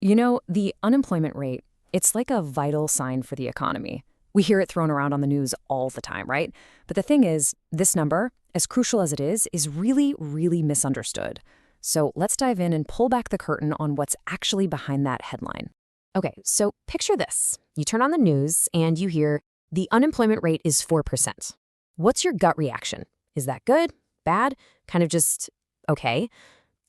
You know, the unemployment rate, it's like a vital sign for the economy. We hear it thrown around on the news all the time, right? But the thing is, this number, as crucial as it is really, really misunderstood. So let's dive in and pull back the curtain on what's actually behind that headline. Okay, so picture this. You turn on the news and you hear, the unemployment rate is 4%. What's your gut reaction? Is that good? Bad? Kind of just okay?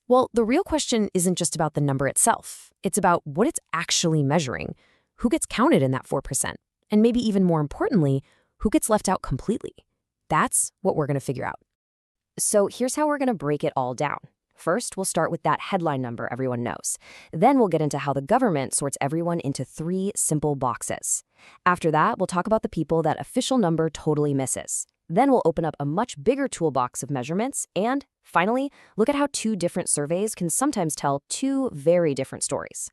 Well, the real question isn't just about the number itself. It's about what it's actually measuring. Who gets counted in that 4%? And maybe even more importantly, who gets left out completely? That's what we're going to figure out. So here's how we're going to break it all down. First, we'll start with that headline number everyone knows. Then we'll get into how the government sorts everyone into 3 simple boxes. After that, we'll talk about the people that official number totally misses. Then we'll open up a much bigger toolbox of measurements. And finally, look at how 2 different surveys can sometimes tell 2 very different stories.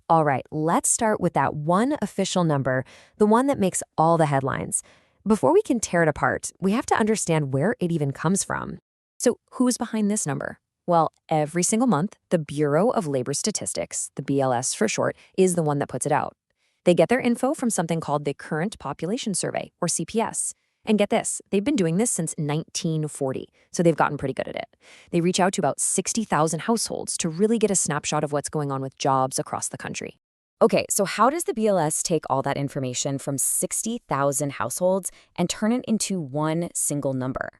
All right, let's start with that one official number, the one that makes all the headlines. Before we can tear it apart, we have to understand where it even comes from. So who's behind this number? Well, every single month, the Bureau of Labor Statistics, the BLS for short, is the one that puts it out. They get their info from something called the Current Population Survey, or CPS. And get this, they've been doing this since 1940, so they've gotten pretty good at it. They reach out to about 60,000 households to really get a snapshot of what's going on with jobs across the country. Okay, so how does the BLS take all that information from 60,000 households and turn it into one single number?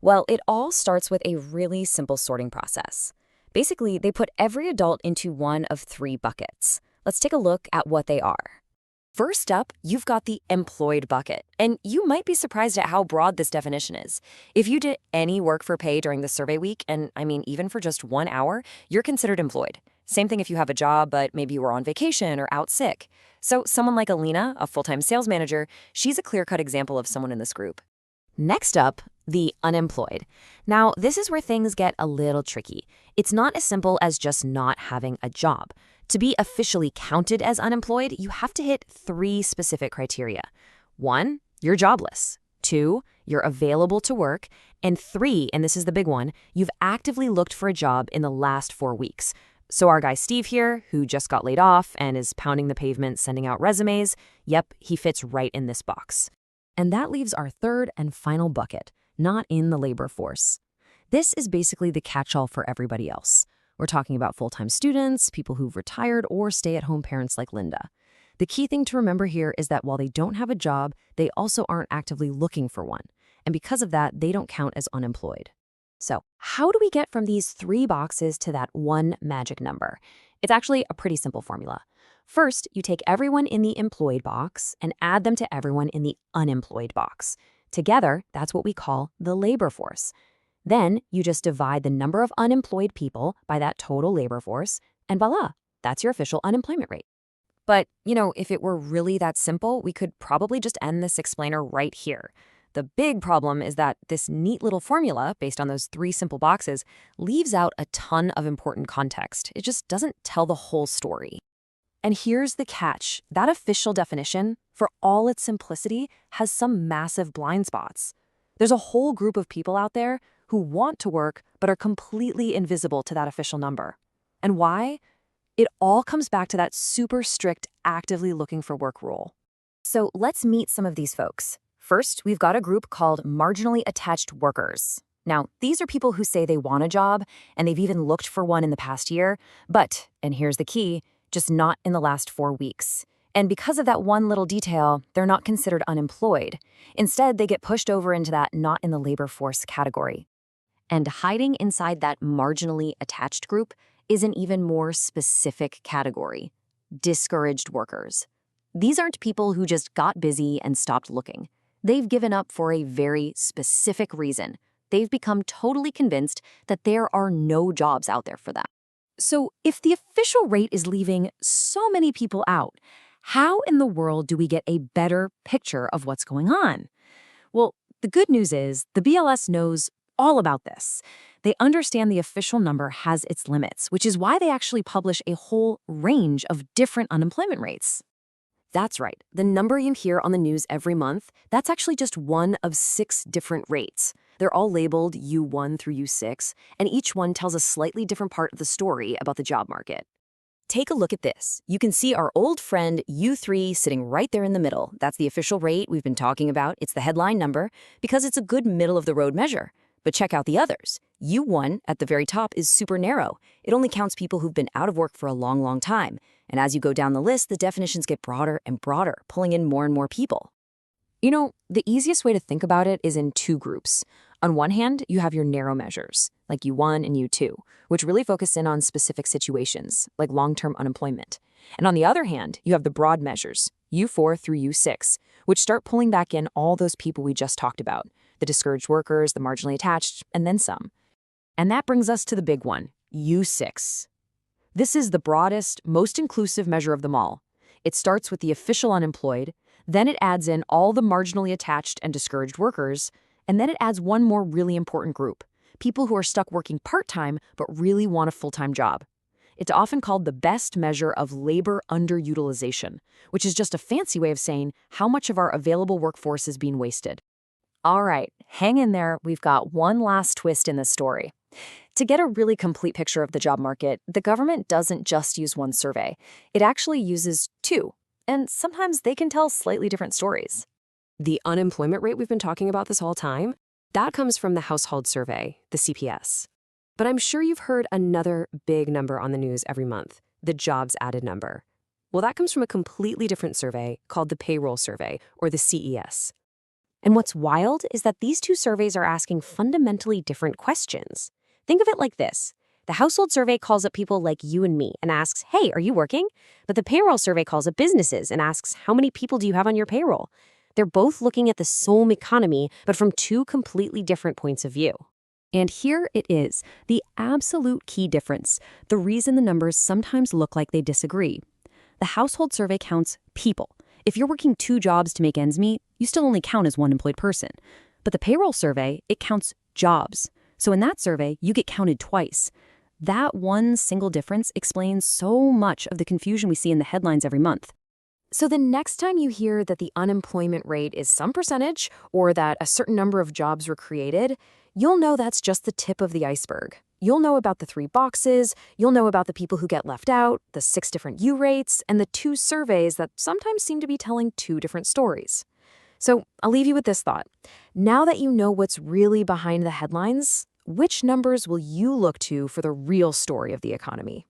Well, it all starts with a really simple sorting process. Basically, they put every adult into one of 3 buckets. Let's take a look at what they are. First up, you've got the employed bucket, and you might be surprised at how broad this definition is. If you did any work for pay during the survey week, and I mean even for just 1 hour, you're considered employed. Same thing if you have a job, but maybe you were on vacation or out sick. So someone like Alina, a full-time sales manager, she's a clear-cut example of someone in this group. Next up, the unemployed. Now, this is where things get a little tricky. It's not as simple as just not having a job. To be officially counted as unemployed, you have to hit 3 specific criteria. 1, you're jobless. 2, you're available to work. And 3, and this is the big one, you've actively looked for a job in the last 4 weeks. So our guy Steve here, who just got laid off and is pounding the pavement sending out resumes, yep, he fits right in this box. And that leaves our third and final bucket, not in the labor force. This is basically the catch-all for everybody else. We're talking about full-time students, people who've retired, or stay-at-home parents like Linda. The key thing to remember here is that while they don't have a job, they also aren't actively looking for one. And because of that, they don't count as unemployed. So how do we get from these 3 boxes to that one magic number? It's actually a pretty simple formula. First, you take everyone in the employed box and add them to everyone in the unemployed box. Together, that's what we call the labor force. Then you just divide the number of unemployed people by that total labor force, and voila, that's your official unemployment rate. But, if it were really that simple, we could probably just end this explainer right here. The big problem is that this neat little formula, based on those 3 simple boxes, leaves out a ton of important context. It just doesn't tell the whole story. And here's the catch. That official definition, for all its simplicity, has some massive blind spots. There's a whole group of people out there who want to work but are completely invisible to that official number. And why? It all comes back to that super strict actively looking for work rule. So let's meet some of these folks. First, we've got a group called marginally attached workers. Now, these are people who say they want a job, and they've even looked for one in the past year, but, and here's the key, just not in the last 4 weeks. And because of that one little detail, they're not considered unemployed. Instead, they get pushed over into that not in the labor force category. And hiding inside that marginally attached group is an even more specific category: discouraged workers. These aren't people who just got busy and stopped looking. They've given up for a very specific reason. They've become totally convinced that there are no jobs out there for them. So if the official rate is leaving so many people out, how in the world do we get a better picture of what's going on? Well, the good news is the BLS knows all about this. They understand the official number has its limits, which is why they actually publish a whole range of different unemployment rates. That's right. The number you hear on the news every month, that's actually just one of 6 different rates. They're all labeled U1 through U6, and each one tells a slightly different part of the story about the job market. Take a look at this. You can see our old friend U3 sitting right there in the middle. That's the official rate we've been talking about. It's the headline number because it's a good middle-of-the-road measure. But check out the others. U1 at the very top is super narrow. It only counts people who've been out of work for a long, long time. And as you go down the list, the definitions get broader and broader, pulling in more and more people. You know, the easiest way to think about it is in two groups. On one hand, you have your narrow measures, like U1 and U2, which really focus in on specific situations, like long-term unemployment. And on the other hand, you have the broad measures, U4 through U6, which start pulling back in all those people we just talked about, the discouraged workers, the marginally attached, and then some. And that brings us to the big one, U6. This is the broadest, most inclusive measure of them all. It starts with the official unemployed, then it adds in all the marginally attached and discouraged workers, and then it adds one more really important group, people who are stuck working part-time but really want a full-time job. It's often called the best measure of labor underutilization, which is just a fancy way of saying how much of our available workforce is being wasted. All right, hang in there. We've got one last twist in this story. To get a really complete picture of the job market, the government doesn't just use one survey. It actually uses two, and sometimes they can tell slightly different stories. The unemployment rate we've been talking about this whole time, that comes from the household survey, the CPS. But I'm sure you've heard another big number on the news every month, the jobs added number. Well, that comes from a completely different survey called the payroll survey, or the CES. And what's wild is that these two surveys are asking fundamentally different questions. Think of it like this. The household survey calls up people like you and me and asks, hey, are you working? But the payroll survey calls up businesses and asks, how many people do you have on your payroll? They're both looking at the same economy, but from two completely different points of view. And here it is, the absolute key difference, the reason the numbers sometimes look like they disagree. The household survey counts people. If you're working two jobs to make ends meet, you still only count as one employed person. But the payroll survey, it counts jobs. So in that survey, you get counted twice. That one single difference explains so much of the confusion we see in the headlines every month. So the next time you hear that the unemployment rate is some percentage or that a certain number of jobs were created, you'll know that's just the tip of the iceberg. You'll know about the 3 boxes, you'll know about the people who get left out, the 6 different U rates, and the 2 surveys that sometimes seem to be telling 2 different stories. So I'll leave you with this thought. Now that you know what's really behind the headlines, which numbers will you look to for the real story of the economy?